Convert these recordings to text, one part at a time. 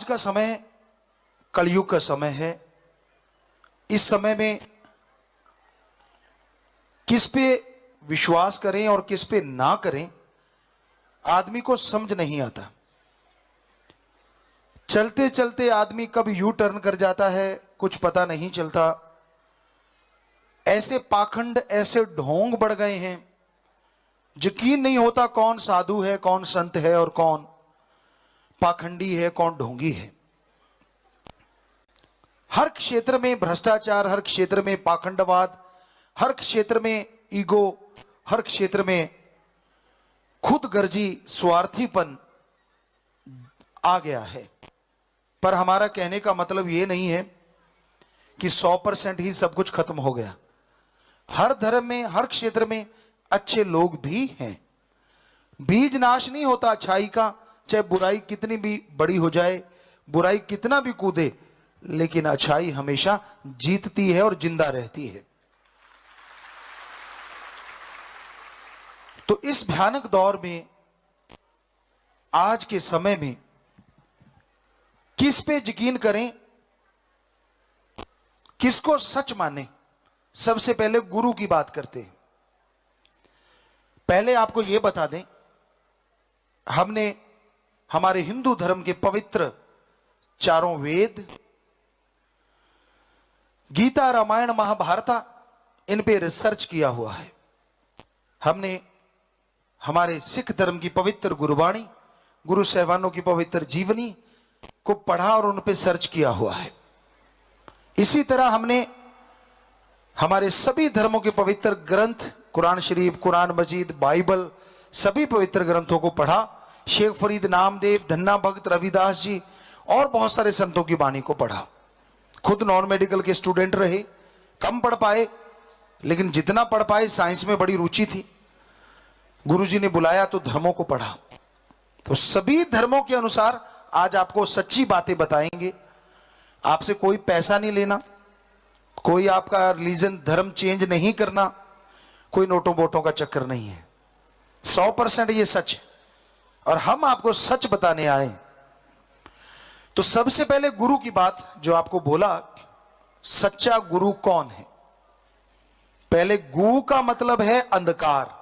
आज का समय कलयुग का समय है। इस समय में किस पे विश्वास करें और किस पे ना करें आदमी को समझ नहीं आता। चलते चलते आदमी कब यू टर्न कर जाता है कुछ पता नहीं चलता। ऐसे पाखंड ऐसे ढोंग बढ़ गए हैं, यकीन नहीं होता कौन साधु है कौन संत है और कौन पाखंडी है कौन ढोंगी है। हर क्षेत्र में भ्रष्टाचार, हर क्षेत्र में पाखंडवाद, हर क्षेत्र में ईगो, हर क्षेत्र में खुदगर्जी स्वार्थीपन आ गया है। पर हमारा कहने का मतलब यह नहीं है कि 100% ही सब कुछ खत्म हो गया। हर धर्म में हर क्षेत्र में अच्छे लोग भी हैं। बीज नाश नहीं होता अच्छाई का, चाहे बुराई कितनी भी बड़ी हो जाए, बुराई कितना भी कूदे, लेकिन अच्छाई हमेशा जीतती है और जिंदा रहती है। तो इस भयानक दौर में आज के समय में किस पे यकीन करें, किसको सच माने, सबसे पहले गुरु की बात करते हैं। पहले आपको यह बता दें, हमने हमारे हिंदू धर्म के पवित्र चारों वेद, गीता, रामायण, महाभारत, इन पे रिसर्च किया हुआ है। हमने हमारे सिख धर्म की पवित्र गुरुवाणी, गुरु साहिबानों की पवित्र जीवनी को पढ़ा और उन पे सर्च किया हुआ है। इसी तरह हमने हमारे सभी धर्मों के पवित्र ग्रंथ, कुरान शरीफ, कुरान मजीद, बाइबल, सभी पवित्र ग्रंथों को पढ़ा। शेख फरीद, नामदेव, धन्ना भगत, रविदास जी और बहुत सारे संतों की वाणी को पढ़ा। खुद नॉन मेडिकल के स्टूडेंट रहे, कम पढ़ पाए, लेकिन जितना पढ़ पाए साइंस में बड़ी रुचि थी। गुरुजी ने बुलाया तो धर्मों को पढ़ा। तो सभी धर्मों के अनुसार आज आपको सच्ची बातें बताएंगे। आपसे कोई पैसा नहीं लेना, कोई आपका रिलीजन धर्म चेंज नहीं करना, कोई नोटों वोटों का चक्कर नहीं है। 100% ये सच है और हम आपको सच बताने आए। तो सबसे पहले गुरु की बात जो आपको बोला, सच्चा गुरु कौन है। पहले गु का मतलब है अंधकार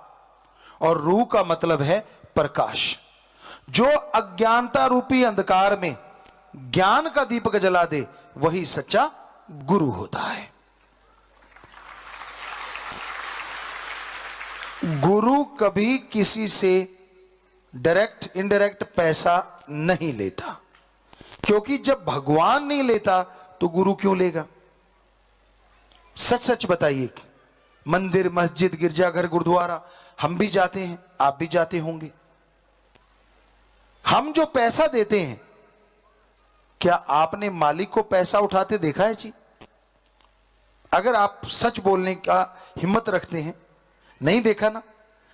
और रू का मतलब है प्रकाश। जो अज्ञानता रूपी अंधकार में ज्ञान का दीपक जला दे वही सच्चा गुरु होता है। गुरु कभी किसी से डायरेक्ट इनडायरेक्ट पैसा नहीं लेता, क्योंकि जब भगवान नहीं लेता तो गुरु क्यों लेगा। सच सच बताइए। मंदिर, मस्जिद, गिरजाघर, गुरुद्वारा हम भी जाते हैं, आप भी जाते होंगे। हम जो पैसा देते हैं, क्या आपने मालिक को पैसा उठाते देखा है जी? अगर आप सच बोलने का हिम्मत रखते हैं, नहीं देखा ना।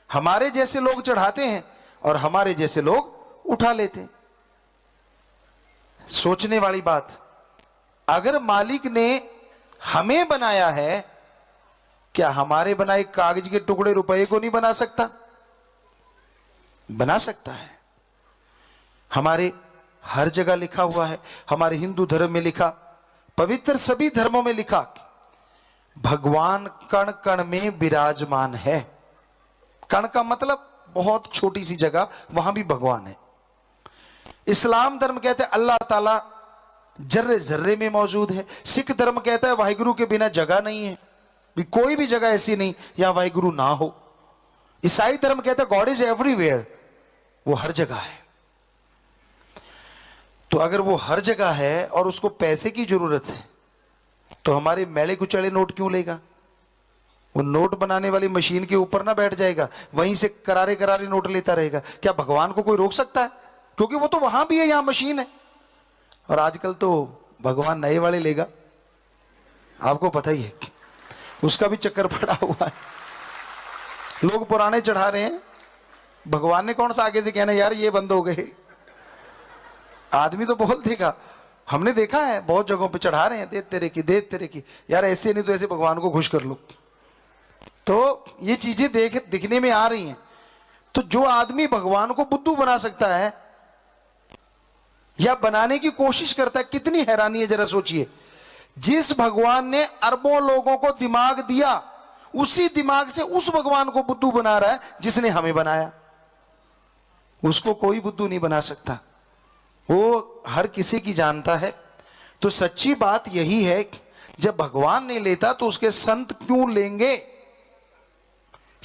हमारे जैसे लोग चढ़ाते हैं और हमारे जैसे लोग उठा लेते हैं। सोचने वाली बात। अगर मालिक ने हमें बनाया है, क्या हमारे बनाए कागज के टुकड़े रुपए को नहीं बना सकता? बना सकता है। हमारे हर जगह लिखा हुआ है, हमारे हिंदू धर्म में लिखा, पवित्र सभी धर्मों में लिखा, भगवान कण कण में विराजमान है। कण का मतलब बहुत छोटी सी जगह, वहां भी भगवान है। इस्लाम धर्म कहते हैं अल्लाह ताला जर्रे जर्रे में मौजूद है। सिख धर्म कहता है वाहिगुरु के बिना जगह नहीं है, भी कोई भी जगह ऐसी नहीं यहां वाहिगुरु ना हो। ईसाई धर्म कहता है गॉड इज एवरीवेयर, वो हर जगह है। तो अगर वो हर जगह है और उसको पैसे की जरूरत है, तो हमारे मैले कुचले नोट क्यों लेगा? वो नोट बनाने वाली मशीन के ऊपर ना बैठ जाएगा, वहीं से करारे करारे नोट लेता रहेगा। क्या भगवान को कोई रोक सकता है? क्योंकि वो तो वहां भी है, यहां मशीन है। और आजकल तो भगवान नए वाले लेगा, आपको पता ही है, उसका भी चक्कर पड़ा हुआ है। लोग पुराने चढ़ा रहे हैं, भगवान ने कौन सा आगे से कहना यार ये बंद हो गए। आदमी तो बोल देगा, हमने देखा है बहुत जगहों पे चढ़ा रहे हैं, दे तेरे की दे तेरे की, यार ऐसे नहीं तो ऐसे भगवान को खुश कर लो। तो ये चीजें दिखने में आ रही हैं। तो जो आदमी भगवान को बुद्धू बना सकता है, या बनाने की कोशिश करता है। कितनी हैरानी है, जरा सोचिए। जिस भगवान ने अरबों लोगों को दिमाग दिया, उसी दिमाग से उस भगवान को बुद्धू बना रहा है जिसने हमें बनाया। उसको कोई बुद्धू नहीं बना सकता, वो हर किसी की जानता है। तो सच्ची बात यही है, जब भगवान नहीं लेता तो उसके संत क्यों लेंगे।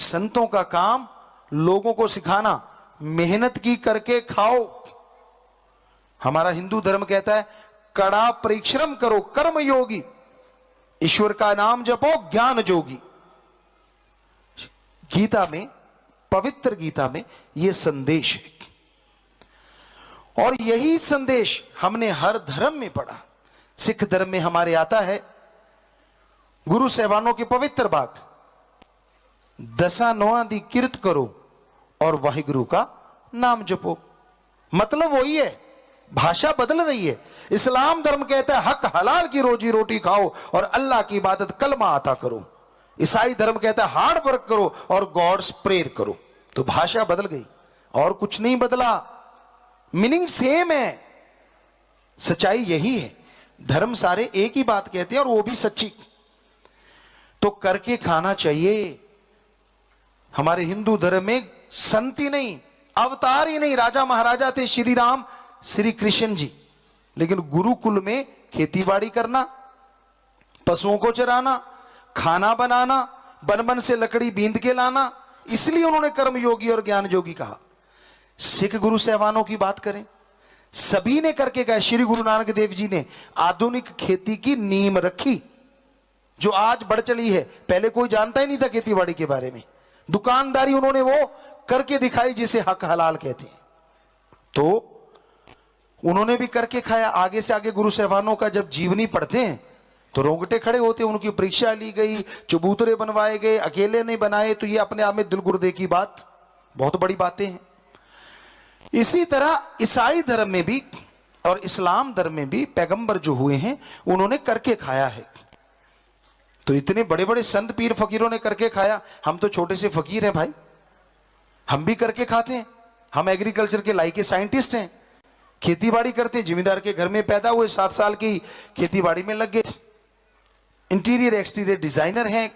संतों का काम लोगों को सिखाना, मेहनत की करके खाओ। हमारा हिंदू धर्म कहता है कड़ा परिश्रम करो कर्म योगी, ईश्वर का नाम जपो ज्ञान जोगी। गीता में, पवित्र गीता में यह संदेश है, और यही संदेश हमने हर धर्म में पढ़ा। सिख धर्म में हमारे आता है गुरु सहबानों की पवित्र बात, दसा नौआं दी किरत करो और वाहिगुरु का नाम जपो। मतलब वही है, भाषा बदल रही है। इस्लाम धर्म कहता है हक हलाल की रोजी रोटी खाओ और अल्लाह की इबादत कलमा आता करो। ईसाई धर्म कहता है हार्ड वर्क करो और गॉड्स प्रेयर करो। तो भाषा बदल गई और कुछ नहीं बदला, मीनिंग सेम है। सच्चाई यही है, धर्म सारे एक ही बात कहते हैं और वो भी सच्ची। तो करके खाना चाहिए। हमारे हिंदू धर्म में संत ही नहीं, अवतार ही नहीं, राजा महाराजा थे, श्री राम श्री कृष्ण जी, लेकिन गुरुकुल में खेतीबाड़ी करना, पशुओं को चराना, खाना बनाना, बन बन से लकड़ी बींद के लाना, इसलिए उन्होंने कर्म योगी और ज्ञान योगी कहा। सिख गुरु सहबानों की बात करें, सभी ने करके कहा। श्री गुरु नानक देव जी ने आधुनिक खेती की नींव रखी, जो आज बढ़ चली है। पहले कोई जानता ही नहीं था खेतीबाड़ी के बारे में। दुकानदारी उन्होंने वो करके दिखाई जिसे हक हलाल कहते हैं। तो उन्होंने भी करके खाया। आगे से आगे गुरु सहबानों का जब जीवनी पढ़ते हैं तो रोंगटे खड़े होते हैं। उनकी परीक्षा ली गई, चबूतरे बनवाए गए, अकेले नहीं बनाए। तो ये अपने आप में दिल गुर्दे की बात, बहुत बड़ी बातें हैं। इसी तरह ईसाई धर्म में भी और इस्लाम धर्म में भी पैगंबर जो हुए हैं उन्होंने करके खाया है। तो इतने बड़े बड़े संत पीर फकीरों ने करके खाया, हम तो छोटे से फकीर हैं भाई, हम भी करके खाते हैं। हम एग्रीकल्चर के लायके साइंटिस्ट हैं, खेतीबाड़ी करते हैं, जिम्मेदार के घर में पैदा हुए, 7 साल की खेतीबाड़ी में लग गए। इंटीरियर एक्सटीरियर डिजाइनर हैं,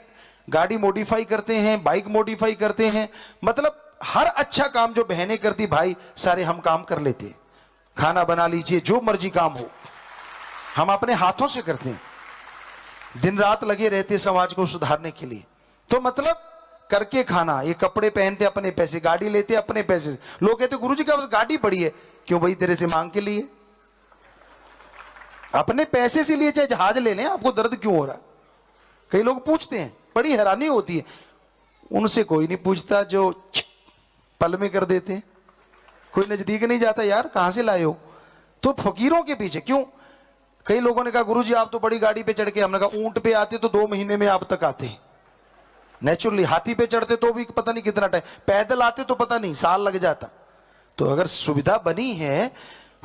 गाड़ी मॉडिफाई करते हैं, बाइक मॉडिफाई करते हैं। मतलब हर अच्छा काम जो बहनें करती भाई, सारे हम काम कर लेते हैं। खाना बना लीजिए, जो मर्जी काम हो हम अपने हाथों से करते हैं। दिन रात लगे रहते हैं समाज को सुधारने के लिए। तो मतलब करके खाना, ये कपड़े पहनते अपने पैसे, गाड़ी लेते अपने पैसे से। लोग कहते गुरुजी का बस गाड़ी पड़ी है, क्यों भाई तेरे से मांग के लिए? अपने पैसे से लिए, चाहे जहाज ले लें, आपको दर्द क्यों हो रहा? कई लोग पूछते हैं, बड़ी हैरानी होती है। उनसे कोई नहीं पूछता जो पल में कर देते हैं। कोई नजदीक नहीं जाता, यार कहां से लाए हो? तो फकीरों के पीछे क्यों? कई लोगों ने कहा गुरुजी आप तो बड़ी गाड़ी पे चढ़ के, हमने कहा ऊंट पे आते तो 2 महीने में आप तक आते, नेचुरली। हाथी पे चढ़ते तो भी पता नहीं कितना टाइम, पैदल आते तो पता नहीं साल लग जाता। तो अगर सुविधा बनी है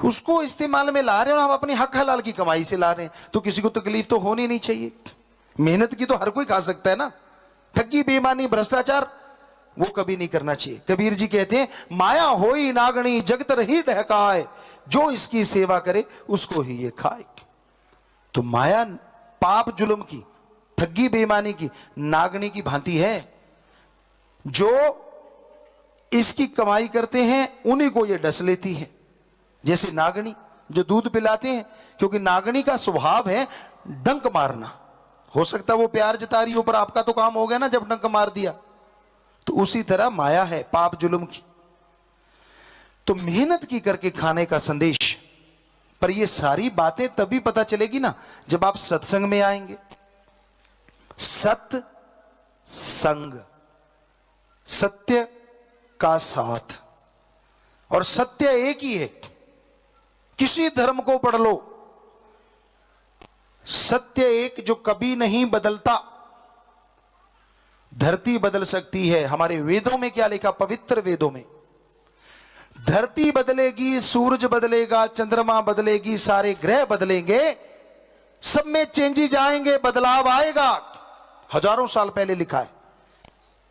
उसको इस्तेमाल में ला रहे हैं और हम अपनी हक हलाल की कमाई से ला रहे हैं, तो किसी को तकलीफ तो होनी नहीं चाहिए। मेहनत की तो हर कोई खा सकता है ना। ठगी बेईमानी भ्रष्टाचार वो कभी नहीं करना चाहिए। कबीर जी कहते हैं माया होई नागणी जगत रही ढहकाए, जो इसकी सेवा करे उसको ही ये खाए। तो माया पाप जुल्म की, ठगी बेईमानी की नागनी की भांति है। जो इसकी कमाई करते हैं उन्हीं को ये डस लेती है। जैसे नागनी जो दूध पिलाते हैं, क्योंकि नागनी का स्वभाव है डंक मारना। हो सकता है वो प्यार जता रही हो, पर आपका तो काम हो गया ना जब डंक मार दिया। तो उसी तरह माया है पाप जुल्म की। तो मेहनत की करके खाने का संदेश। पर ये सारी बातें तभी पता चलेगी ना जब आप सत्संग में आएंगे। सत्य संग, सत्य का साथ, और सत्य एक ही है। किसी धर्म को पढ़ लो, सत्य एक जो कभी नहीं बदलता। धरती बदल सकती है, हमारे वेदों में क्या लिखा, पवित्र वेदों में धरती बदलेगी, सूरज बदलेगा, चंद्रमा बदलेगी, सारे ग्रह बदलेंगे, सब में चेंजेज आएंगे, बदलाव आएगा। हजारों साल पहले लिखा है।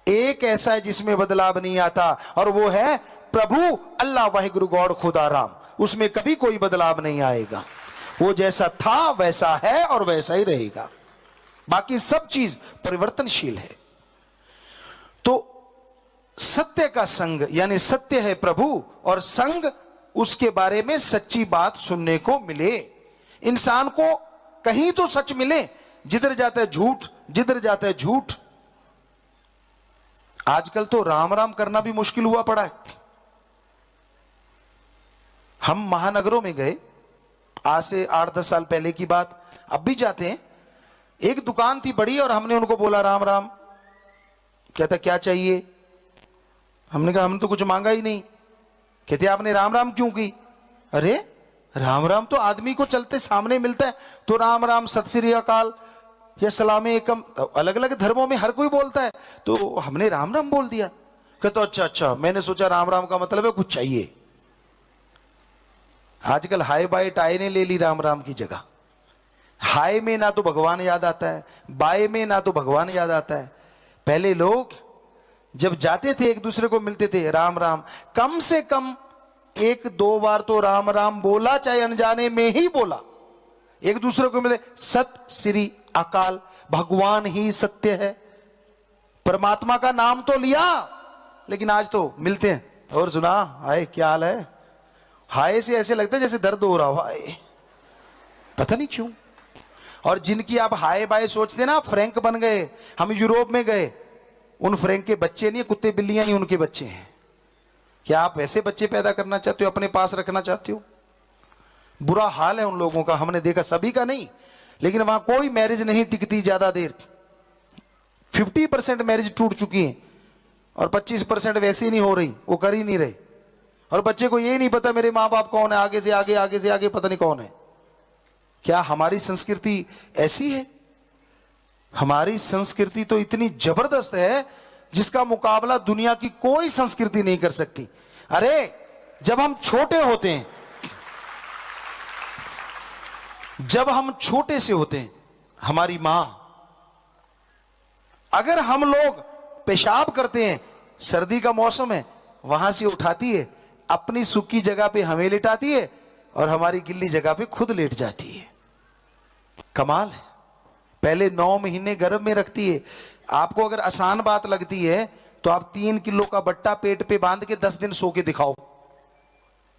एक ऐसा है जिसमें बदलाव नहीं आता, और वो है प्रभु अल्लाह वाहिगुरु गॉड खुदा राम। उसमें कभी कोई बदलाव नहीं आएगा। वो जैसा था वैसा है और वैसा ही रहेगा। बाकी सब चीज परिवर्तनशील है। तो सत्य का संग, यानी सत्य है प्रभु और संग उसके बारे में सच्ची बात सुनने को मिले। इंसान को कहीं तो सच मिले, जिधर जाता है झूठ, जिधर जाता है झूठ। आजकल तो राम राम करना भी मुश्किल हुआ पड़ा है। हम महानगरों में गए, आज से 8-10 साल पहले की बात, अब भी जाते हैं। एक दुकान थी बड़ी और हमने उनको बोला राम राम। कहता क्या चाहिए? हमने कहा हमने तो कुछ मांगा ही नहीं। कहते आपने राम राम क्यों की? अरे राम राम तो आदमी को चलते सामने मिलता है तो राम राम, सत श्री अकाल या सलामे एकम, अलग अलग धर्मों में हर कोई बोलता है, तो हमने राम राम बोल दिया। कहते अच्छा अच्छा, मैंने सोचा राम राम का मतलब है कुछ चाहिए। आजकल हाय बाय टाई ने ले ली राम राम की जगह। हाय में ना तो भगवान याद आता है, बाय में ना तो भगवान याद आता है। पहले लोग जब जाते थे एक दूसरे को मिलते थे, राम राम, कम से कम 1-2 बार तो राम राम बोला, चाहे अनजाने में ही बोला। एक दूसरे को मिले, सत श्री अकाल, भगवान ही सत्य है, परमात्मा का नाम तो लिया। लेकिन आज तो मिलते हैं और सुना हाय क्या हाल है। हाय से ऐसे लगता है जैसे दर्द हो रहा हो, हाय, पता नहीं क्यों। और जिनकी आप हाय बाय सोचते ना, फ्रैंक बन गए। हम यूरोप में गए, उन फ्रैंक के बच्चे नहीं, कुत्ते बिल्लियां ही उनके बच्चे हैं। क्या आप ऐसे बच्चे पैदा करना चाहते हो, अपने पास रखना चाहते हो? बुरा हाल है उन लोगों का। हमने देखा, सभी का नहीं, लेकिन वहां कोई मैरिज नहीं टिकती ज्यादा देर। 50% मैरिज टूट चुकी है और 25% वैसे ही नहीं हो रही, वो कर ही नहीं रहे। और बच्चे को ये नहीं पता मेरे माँ बाप कौन है, आगे से आगे, आगे से आगे पता नहीं कौन है। क्या हमारी संस्कृति ऐसी है? हमारी संस्कृति तो इतनी जबरदस्त है जिसका मुकाबला दुनिया की कोई संस्कृति नहीं कर सकती। अरे जब हम छोटे होते हैं, जब हम छोटे से होते हैं, हमारी मां, अगर हम लोग पेशाब करते हैं, सर्दी का मौसम है, वहां से उठाती है, अपनी सूखी जगह पे हमें लेटाती है और हमारी गिल्ली जगह पे खुद लेट जाती है। कमाल है। पहले 9 महीने गर्भ में रखती है। आपको अगर आसान बात लगती है तो आप 3 किलो का बट्टा पेट पे बांध के 10 दिन सो के दिखाओ,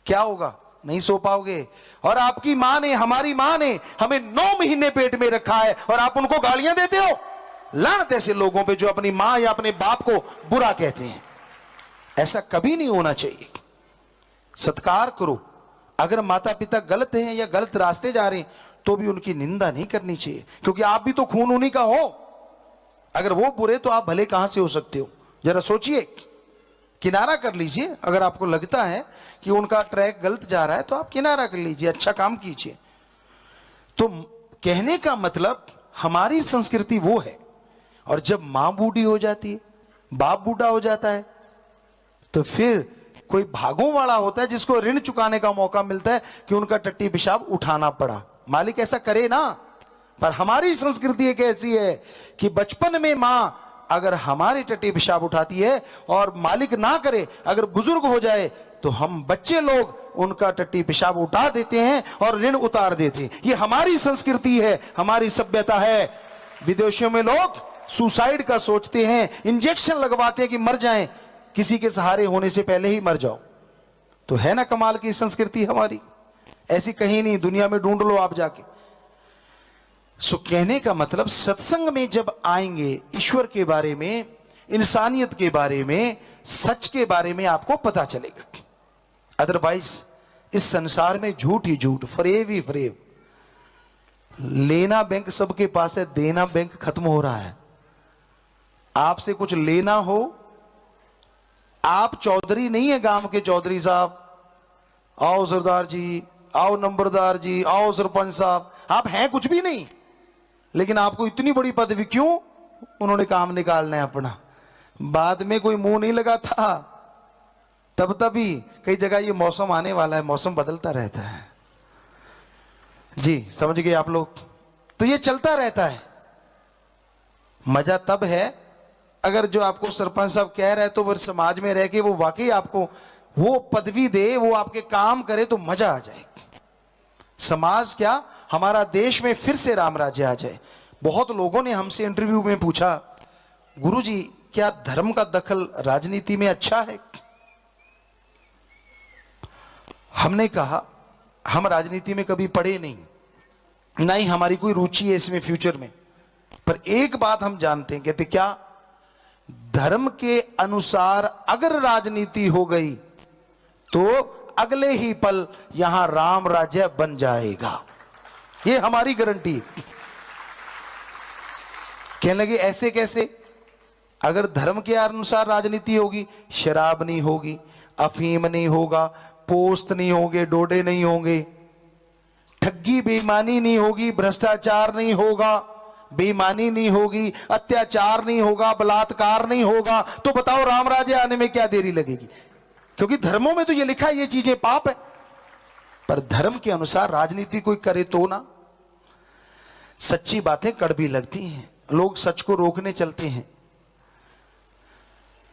क्या होगा? नहीं सो पाओगे। और आपकी मां ने, हमारी मां ने हमें 9 महीने पेट में रखा है और आप उनको गालियां देते हो। लानत ऐसे लोगों पे जो अपनी मां या अपने बाप को बुरा कहते हैं। ऐसा कभी नहीं होना चाहिए। सत्कार करो। अगर माता पिता गलत हैं या गलत रास्ते जा रहे हैं तो भी उनकी निंदा नहीं करनी चाहिए, क्योंकि आप भी तो खून उन्हीं का हो। अगर वो बुरे तो आप भले कहां से हो सकते हो? जरा सोचिए, किनारा कर लीजिए। अगर आपको लगता है कि उनका ट्रैक गलत जा रहा है तो आप किनारा कर लीजिए, अच्छा काम कीजिए। तो कहने का मतलब हमारी संस्कृति वो है। और जब मां बूढ़ी हो जाती है, बाप बूढ़ा हो जाता है, तो फिर कोई भागों वाला होता है जिसको ऋण चुकाने का मौका मिलता है कि उनका टट्टी पेशाब उठाना पड़ा। मालिक ऐसा करे ना। पर हमारी संस्कृति एक ऐसी है कि बचपन में मां अगर हमारे टट्टी पेशाब उठाती है और मालिक ना करे, अगर बुजुर्ग हो जाए, तो हम बच्चे लोग उनका टट्टी पेशाब उठा देते हैं और ऋण उतार देते हैं। ये हमारी संस्कृति है, हमारी सभ्यता है। विदेशों में लोग सुसाइड का सोचते हैं, इंजेक्शन लगवाते हैं कि मर जाएं, किसी के सहारे होने से पहले ही मर जाओ। तो है ना कमाल की संस्कृति हमारी? ऐसी कहीं नहीं, दुनिया में ढूंढ लो आप जाके। सो कहने का मतलब, सत्संग में जब आएंगे, ईश्वर के बारे में, इंसानियत के बारे में, सच के बारे में आपको पता चलेगा। अदरवाइज इस संसार में झूठ ही झूठ, फरेब ही फरेब। लेना बैंक सबके पास है, देना बैंक खत्म हो रहा है। आपसे कुछ लेना हो, आप चौधरी नहीं है गांव के चौधरी साहब, आओ सरदार जी, आओ नंबरदार जी, आओ सरपंच साहब, आप हैं कुछ भी नहीं, लेकिन आपको इतनी बड़ी पदवी क्यों? उन्होंने काम निकालना है अपना। बाद में कोई मुंह नहीं लगा था तब तभी। कई जगह ये मौसम आने वाला है, मौसम बदलता रहता है जी, समझ गए आप लोग? तो ये चलता रहता है। मजा तब है अगर जो आपको सरपंच साहब कह रहे हैं तो वो समाज में रह के वो वाकई आपको वो पदवी दे, वो आपके काम करे तो मजा आ जाए। समाज क्या, हमारा देश में फिर से राम राज्य आ जाए। बहुत लोगों ने हमसे इंटरव्यू में पूछा, गुरुजी क्या धर्म का दखल राजनीति में अच्छा है? हमने कहा हम राजनीति में कभी पढ़े नहीं, ना ही हमारी कोई रुचि है इसमें फ्यूचर में, पर एक बात हम जानते हैं, कहते क्या, धर्म के अनुसार अगर राजनीति हो गई तो अगले ही पल यहां राम राज्य बन जाएगा, ये हमारी गारंटी। कहने लगे ऐसे कैसे? अगर धर्म के अनुसार राजनीति होगी, शराब नहीं होगी, अफीम नहीं होगा, पोस्त नहीं होंगे, डोडे नहीं होंगे, ठगी बेईमानी नहीं होगी, भ्रष्टाचार नहीं होगा, बेईमानी नहीं होगी, अत्याचार नहीं होगा, बलात्कार नहीं होगा, तो बताओ राम राज्य आने में क्या देरी लगेगी? क्योंकि धर्मों में तो ये लिखा है ये चीजें पाप है, पर धर्म के अनुसार राजनीति कोई करे तो ना। सच्ची बातें कड़वी लगती हैं, लोग सच को रोकने चलते हैं।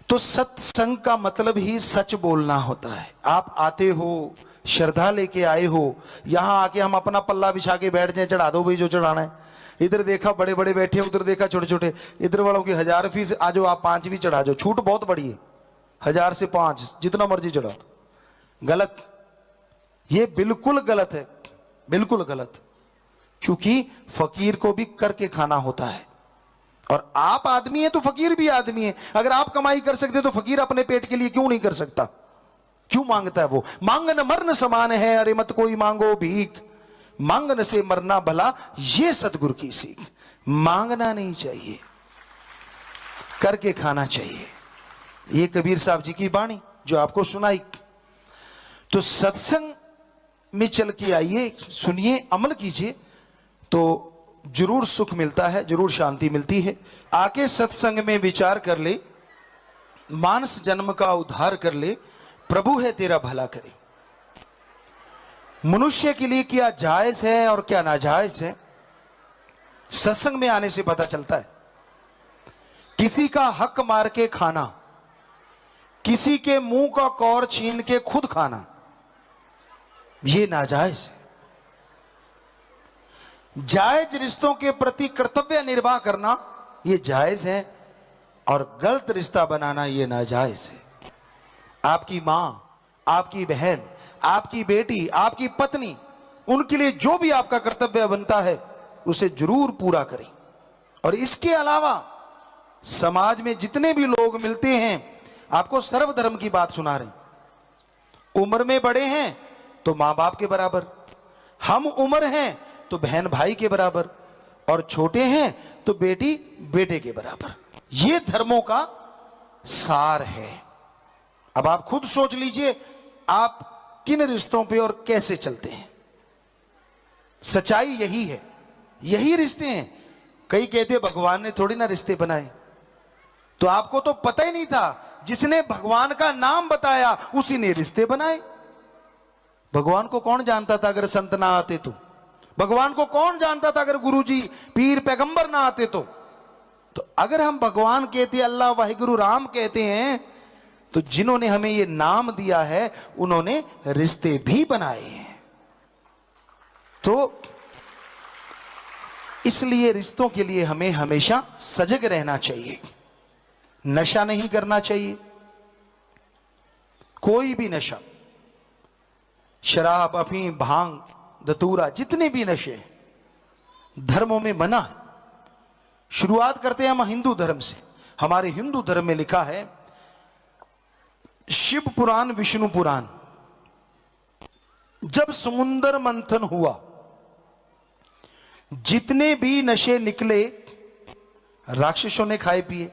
तो सत्संग का मतलब ही सच बोलना होता है। आप आते हो, श्रद्धा लेके आए हो, यहां आके हम अपना पल्ला बिछा के बैठ जाए, चढ़ा दो भाई जो चढ़ाना है। इधर देखा बड़े बड़े बैठे, उधर देखा छोटे छोटे, इधर वालों की 1000 फीस, आ जाओ आप 5 भी चढ़ा जाओ, छूट बहुत बड़ी है, 1000 से 5 जितना मर्जी चढ़ा। गलत, ये बिल्कुल गलत है, बिल्कुल गलत। क्योंकि फकीर को भी करके खाना होता है, और आप आदमी हैं तो फकीर भी आदमी है। अगर आप कमाई कर सकते तो फकीर अपने पेट के लिए क्यों नहीं कर सकता? क्यों मांगता है वो? मांगन मरण समान है, अरे मत कोई मांगो भीख, मांगन से मरना भला, ये सतगुरु की सीख। मांगना नहीं चाहिए, करके खाना चाहिए। ये कबीर साहब जी की बाणी जो आपको सुनाई। तो सत्संग में चल के आइए, सुनिए, अमल कीजिए, तो जरूर सुख मिलता है, जरूर शांति मिलती है। आके सत्संग में विचार कर ले, मानस जन्म का उद्धार कर ले, प्रभु है तेरा भला करे। मनुष्य के लिए क्या जायज है और क्या नाजायज है, सत्संग में आने से पता चलता है। किसी का हक मार के खाना, किसी के मुंह का कौर छीन के खुद खाना, ये नाजायज है। जायज रिश्तों के प्रति कर्तव्य निर्वाह करना ये जायज है, और गलत रिश्ता बनाना ये नाजायज है। आपकी मां, आपकी बहन, आपकी बेटी, आपकी पत्नी, उनके लिए जो भी आपका कर्तव्य बनता है उसे जरूर पूरा करें। और इसके अलावा समाज में जितने भी लोग मिलते हैं, आपको सर्वधर्म की बात सुना रहे। उम्र में बड़े हैं तो मां बाप के बराबर, हम उम्र हैं तो बहन भाई के बराबर, और छोटे हैं तो बेटी बेटे के बराबर। ये धर्मों का सार है। अब आप खुद सोच लीजिए, आप किन रिश्तों पे और कैसे चलते हैं। सच्चाई यही है, यही रिश्ते हैं। कई कहते भगवान ने थोड़ी ना रिश्ते बनाए, तो आपको तो पता ही नहीं था। जिसने भगवान का नाम बताया उसी ने रिश्ते बनाए। भगवान को कौन जानता था अगर संत ना आते तो? भगवान को कौन जानता था अगर गुरुजी पीर पैगंबर ना आते तो? अगर हम भगवान कहते, अल्लाह वाहिगुरु राम कहते हैं, तो जिन्होंने हमें ये नाम दिया है उन्होंने रिश्ते भी बनाए हैं। तो इसलिए रिश्तों के लिए हमें हमेशा सजग रहना चाहिए। नशा नहीं करना चाहिए, कोई भी नशा, शराब, अफीम, भांग, धतूरा, जितने भी नशे धर्मों में मना है। शुरुआत करते हैं हम हिंदू धर्म से। हमारे हिंदू धर्म में लिखा है, शिव पुराण, विष्णु पुराण, जब समुद्र मंथन हुआ, जितने भी नशे निकले राक्षसों ने खाए पिए।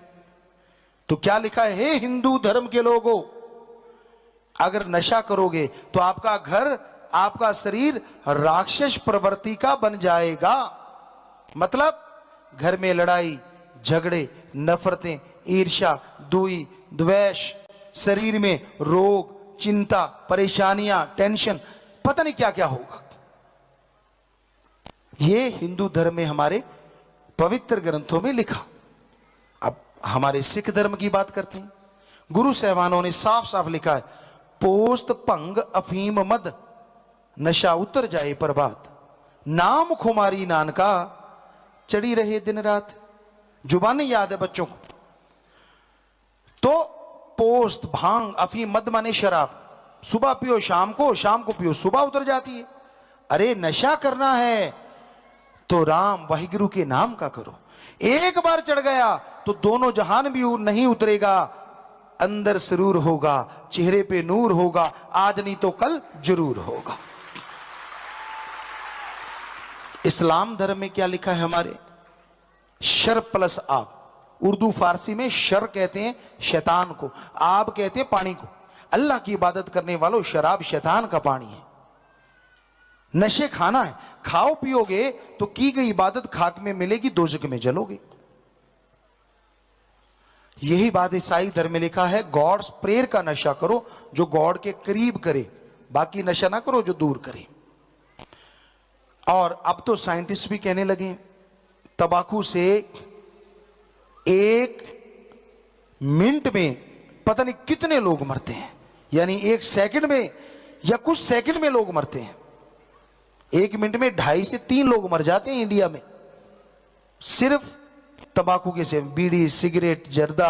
तो क्या लिखा है, हे हिंदू धर्म के लोगों, अगर नशा करोगे तो आपका घर, आपका शरीर राक्षस प्रवृत्ति का बन जाएगा। मतलब घर में लड़ाई झगड़े, नफरतें, ईर्ष्या, दुई, द्वेष, शरीर में रोग, चिंता, परेशानियां, टेंशन, पता नहीं क्या क्या होगा। ये हिंदू धर्म में हमारे पवित्र ग्रंथों में लिखा। अब हमारे सिख धर्म की बात करते हैं। गुरु साहबानों ने साफ साफ लिखा है, पोस्त भंग अफीम मद, नशा उतर जाए प्रभात, नाम खुमारी नानका, चढ़ी रहे दिन रात। जुबानी याद है बच्चों को। तो पोस्त, भांग, अफीम, मद माने शराब, सुबह पियो शाम को पियो सुबह उतर जाती है। अरे नशा करना है तो राम वाहिगुरु के नाम का करो। एक बार चढ़ गया तो दोनों जहान भी नहीं उतरेगा, अंदर सरूर होगा, चेहरे पे नूर होगा, आज नहीं तो कल जरूर होगा। इस्लाम धर्म में क्या लिखा है हमारे? शर प्लस आब। उर्दू फारसी में शर कहते हैं शैतान को, आब कहते हैं पानी को। अल्लाह की इबादत करने वालों, शराब शैतान का पानी है। नशे खाना है, खाओ पियोगे तो की गई इबादत खाक में मिलेगी, दोजक में जलोगे। यही बात ईसाई धर्म में लिखा है, गॉड्स प्रेयर का नशा करो जो गॉड के करीब करे, बाकी नशा ना करो जो दूर करे। और अब तो साइंटिस्ट भी कहने लगे तंबाकू से 1 मिनट में पता नहीं कितने लोग मरते हैं, यानी 1 सेकंड में या कुछ सेकंड में लोग मरते हैं। 1 मिनट में 2.5 से 3 लोग मर जाते हैं इंडिया में, सिर्फ तंबाकू के सेवन, बीड़ी, सिगरेट, जर्दा।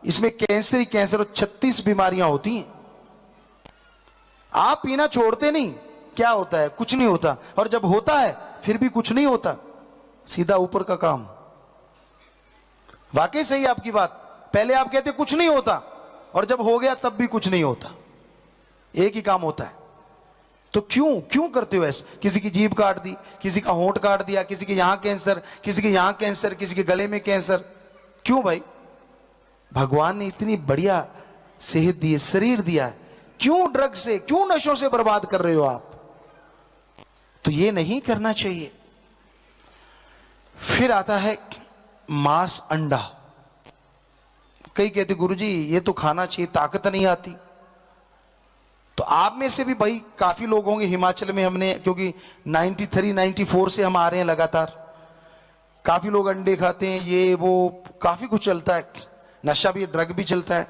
इसमें कैंसर ही कैंसर और 36 बीमारियां होती हैं। आप पीना छोड़ते नहीं, क्या होता है? कुछ नहीं होता, और जब होता है फिर भी कुछ नहीं होता, सीधा ऊपर का काम। वाकई सही आपकी बात। पहले आप कहते कुछ नहीं होता, और जब हो गया तब भी कुछ नहीं होता, एक ही काम होता है। तो क्यों करते हो ऐसे? किसी की जीभ काट दी, किसी का होंठ काट दिया, किसी के यहां कैंसर, किसी के यहां कैंसर, किसी के गले में कैंसर। क्यों भाई? भगवान ने इतनी बढ़िया सेहत दी है, शरीर दिया है, क्यों ड्रग से, क्यों नशों से बर्बाद कर रहे हो आप? तो ये नहीं करना चाहिए। फिर आता है मांस, अंडा। कई कहते गुरुजी ये तो खाना चाहिए, ताकत नहीं आती। तो आप में से भी भाई काफी लोग होंगे, हिमाचल में हमने, क्योंकि 93 94 से हम आ रहे हैं लगातार, काफी लोग अंडे खाते हैं, ये वो काफी कुछ चलता है, नशा भी, ड्रग भी चलता है,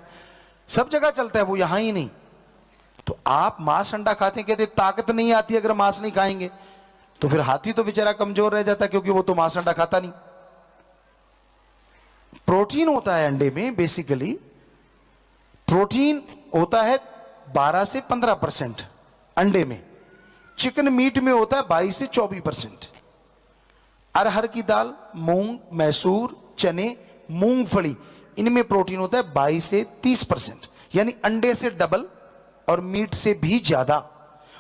सब जगह चलता है, वो यहां ही नहीं। तो आप मांस अंडा खाते हैं, कहते ताकत नहीं आती अगर मांस नहीं खाएंगे। तो फिर हाथी तो बेचारा कमजोर रह जाता, क्योंकि वो तो मांस अंडा खाता नहीं। प्रोटीन होता है अंडे में, बेसिकली प्रोटीन होता है 12 से 15% अंडे में। चिकन मीट में होता है 22 से 24%। अरहर की दाल, मूंग, मैसूर, चने, मूंगफली, इनमें प्रोटीन होता है 22 से 30%, यानी अंडे से डबल और मीट से भी ज्यादा।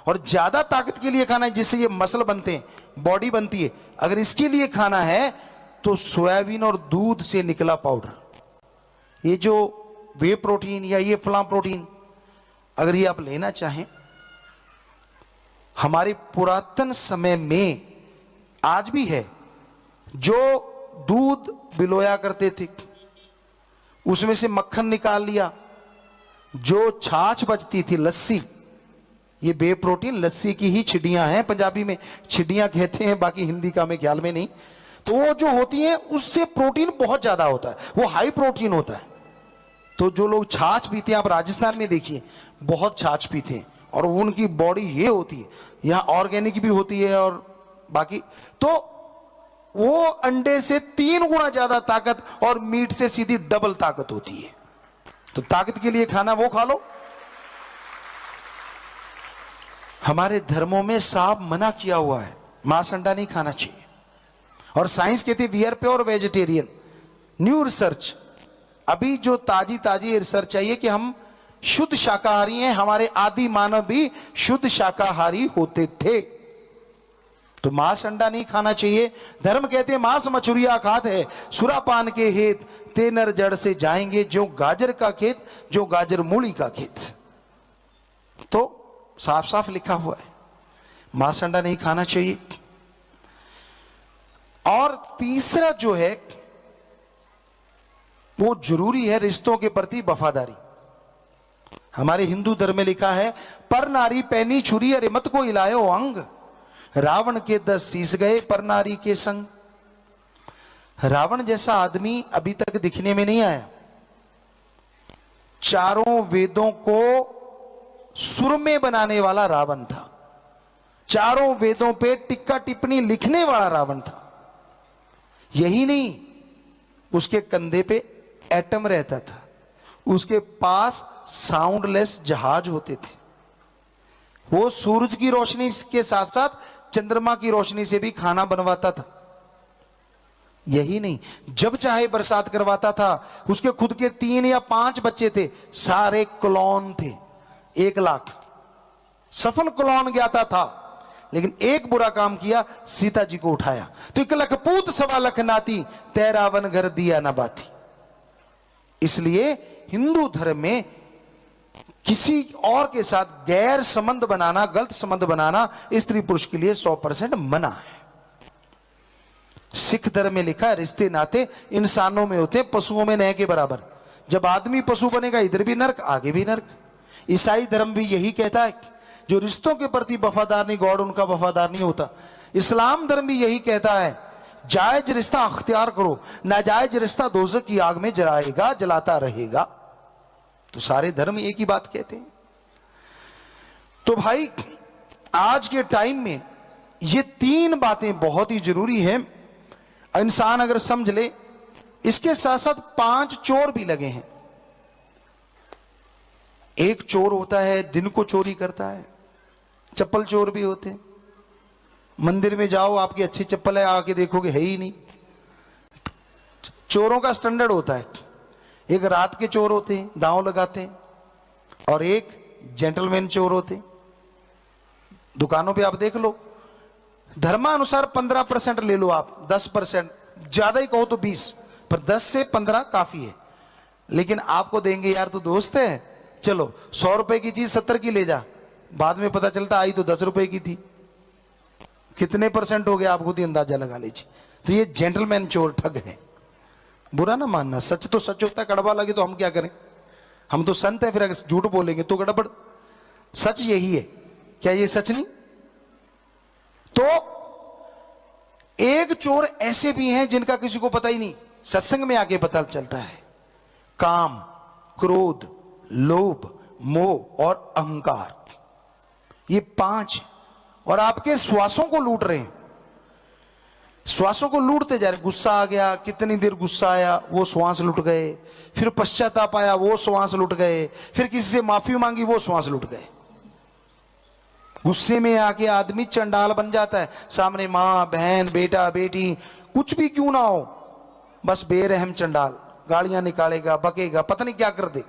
और ज्यादा ताकत के लिए खाना है, जिससे ये मसल बनते हैं, बॉडी बनती है, अगर इसके लिए खाना है तो सोयाबीन और दूध से निकला पाउडर, ये जो वे प्रोटीन या ये फलां प्रोटीन, अगर ये आप लेना चाहें, हमारे पुरातन समय में आज भी है, जो दूध बिलोया करते थे उसमें से मक्खन निकाल लिया, जो छाछ बचती थी, लस्सी, ये बे प्रोटीन लस्सी की ही छिड़ियां हैं, पंजाबी में छिड़ियां कहते हैं, बाकी हिंदी का मैं ख्याल में नहीं। तो वो जो होती हैं उससे प्रोटीन बहुत ज्यादा होता है, वो हाई प्रोटीन होता है। तो जो लोग छाछ पीते हैं, आप राजस्थान में देखिए बहुत छाछ पीते हैं, और उनकी बॉडी ये होती है, यहां ऑर्गेनिक भी होती है और बाकी, तो वो अंडे से 3 गुना ज्यादा ताकत और मीट से सीधी डबल ताकत होती है। तो ताकत के लिए खाना वो खा लो। हमारे धर्मों में साफ मना किया हुआ है, मांस अंडा नहीं खाना चाहिए। और साइंस कहती है we are pure vegetarian. New research, अभी जो ताजी रिसर्च आई है कि हम शुद्ध शाकाहारी हैं, हमारे आदि मानव भी शुद्ध शाकाहारी होते थे। तो मांस अंडा नहीं खाना चाहिए। धर्म कहते हैं मांस मछुरिया खात है, सुरापान के हेत ते नर जड़ से जाएंगे, जो गाजर का खेत, जो गाजर मूली का खेत। तो साफ साफ लिखा हुआ है मांस अंडा नहीं खाना चाहिए। और तीसरा जो है वो जरूरी है रिश्तों के प्रति वफादारी। हमारे हिंदू धर्म में लिखा है, पर नारी पैनी छुरी अरे मत को इलायो अंग, रावण के 10 शीश गए पर नारी के संग। रावण जैसा आदमी अभी तक दिखने में नहीं आया। चारों वेदों को सुरमे बनाने वाला रावण था, चारों वेदों पे टिक्का टिप्पणी लिखने वाला रावण था। यही नहीं, उसके कंधे पे एटम रहता था, उसके पास साउंडलेस जहाज होते थे, वो सूरज की रोशनी के साथ साथ चंद्रमा की रोशनी से भी खाना बनवाता था। यही नहीं, जब चाहे बरसात करवाता था। उसके खुद के 3 या 5 बच्चे थे, सारे क्लोन थे, 1 लाख सफल क्लोन ज्ञाता था। लेकिन एक बुरा काम किया, सीता जी को उठाया तो 1 लख पूत 1.25 लाख नाती, तैरावन घर दिया न बाती। इसलिए हिंदू धर्म में किसी और के साथ गैर संबंध बनाना, गलत संबंध बनाना स्त्री पुरुष के लिए 100% मना है। सिख धर्म में लिखा है, रिश्ते नाते इंसानों में होते हैं, पशुओं में नहीं के बराबर। जब आदमी पशु बनेगा, इधर भी नर्क आगे भी नर्क। ईसाई धर्म भी यही कहता है, जो रिश्तों के प्रति वफादार नहीं, गॉड उनका वफादार नहीं होता। इस्लाम धर्म भी यही कहता है, जायज रिश्ता अख्तियार करो, नाजायज रिश्ता दोज़ख की आग में जलाएगा, जलाता रहेगा। तो सारे धर्म एक ही बात कहते हैं। तो भाई आज के टाइम में ये 3 बातें बहुत ही जरूरी हैं, इंसान अगर समझ ले। इसके साथ साथ 5 चोर भी लगे हैं। एक चोर होता है दिन को चोरी करता है, चप्पल चोर भी होते हैं। मंदिर में जाओ, आपकी अच्छी चप्पल है, आके देखोगे है ही नहीं। चोरों का स्टैंडर्ड होता है, एक रात के चोर होते हैं, दांव लगाते हैं, और एक जेंटलमैन चोर होते हैं। दुकानों पे आप देख लो, धर्मानुसार 15% ले लो आप, 10%, ज्यादा ही कहो तो 20, पर 10 से 15 काफी है। लेकिन आपको देंगे, यार तो दोस्त है, चलो 100 रुपए की चीज 70 की ले जा। बाद में पता चलता आई तो 10 रुपए की थी। कितने % हो गया आप खुद ही अंदाजा लगा लीजिए। तो ये जेंटलमैन चोर ठग है। बुरा ना मानना, सच तो सच होता है, कड़वा लगे तो हम क्या करें, हम तो संत है, फिर अगर झूठ बोलेंगे तो गड़बड़। सच यही है, क्या ये सच नहीं? तो एक चोर ऐसे भी हैं जिनका किसी को पता ही नहीं, सत्संग में आके पता चलता है। काम, क्रोध, लोभ, मोह और अहंकार, ये 5, और आपके श्वासों को लूट रहे हैं। श्वासों को लूटते जा रहे। गुस्सा आ गया, कितनी देर गुस्सा आया, वो श्वास लूट गए। फिर पश्चाताप आया, वो श्वास लूट गए। फिर किसी से माफी मांगी, वो श्वास लूट गए। गुस्से में आके आदमी चंडाल बन जाता है। सामने मां, बहन, बेटा, बेटी, कुछ भी क्यों ना हो, बस बेरहम चंडाल, गालियां निकालेगा, बकेगा, पता नहीं क्या कर दे।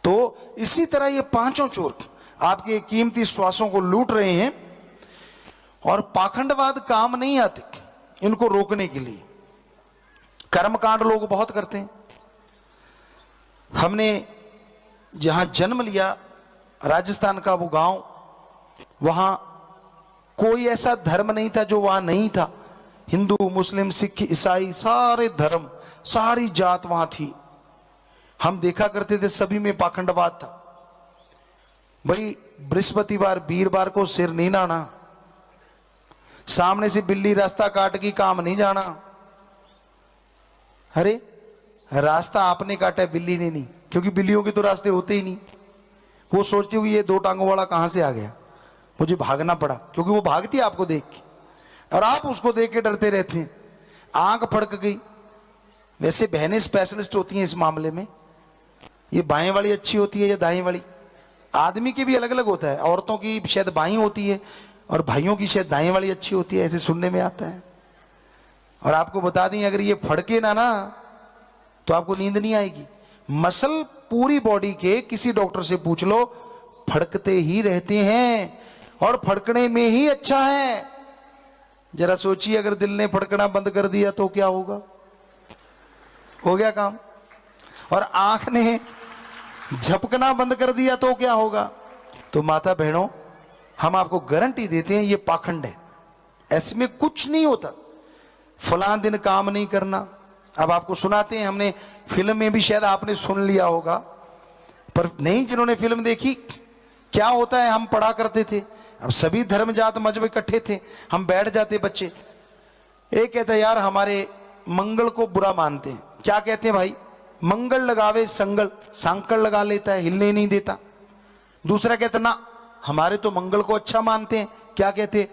तो इसी तरह ये 5 चोर आपके कीमती श्वासों को लूट रहे हैं। और पाखंडवाद काम नहीं आते इनको रोकने के लिए। कर्मकांड लोग बहुत करते हैं। हमने जहां जन्म लिया, राजस्थान का वो गांव, वहां कोई ऐसा धर्म नहीं था जो वहां नहीं था। हिंदू, मुस्लिम, सिख, ईसाई, सारे धर्म, सारी जात वहां थी। हम देखा करते थे, सभी में पाखंडवाद था। भाई बृहस्पतिवार, वीरवार को सिर नहीं नाना, सामने से बिल्ली रास्ता काट की काम नहीं जाना। अरे रास्ता आपने काटा, बिल्ली ने नहीं, क्योंकि बिल्लियों के तो रास्ते होते ही नहीं। वो सोचती होगी ये 2 टांगों वाला कहां से आ गया, मुझे भागना पड़ा, क्योंकि वो भागती है आपको देख के, और आप उसको देख के डरते रहते हैं। आंख फड़क गई। वैसे बहनें स्पेशलिस्ट होती हैं इस मामले में, ये बाएं वाली अच्छी होती है या दाएं वाली। आदमी की भी अलग अलग होता है, औरतों की शायद बाईं होती है और भाइयों की शायद दाएं वाली अच्छी होती है, ऐसे सुनने में आता है। और आपको बता दें, अगर ये फड़के ना तो आपको नींद नहीं आएगी। मसल पूरी बॉडी के, किसी डॉक्टर से पूछ लो, फड़कते ही रहते हैं, और फड़कने में ही अच्छा है। जरा सोचिए, अगर दिल ने फड़कना बंद कर दिया तो क्या होगा? हो गया काम। और आंख ने झपकना बंद कर दिया तो क्या होगा? तो माता बहनों, हम आपको गारंटी देते हैं, ये पाखंड है, ऐसे में कुछ नहीं होता। फलां दिन काम नहीं करना। अब आपको सुनाते हैं, हमने फिल्म में भी शायद आपने सुन लिया होगा, पर नहीं जिन्होंने फिल्म देखी, क्या होता है, हम पढ़ा करते थे। अब सभी धर्म जात मजहब इकट्ठे थे, हम बैठ जाते बच्चे। एक कहता है, यार हमारे मंगल को बुरा मानते हैं। क्या कहते हैं भाई? मंगल लगावे संगल, सांकल लगा लेता है, हिलने नहीं देता। दूसरा कहता ना हमारे तो मंगल को अच्छा मानते हैं, क्या कहते,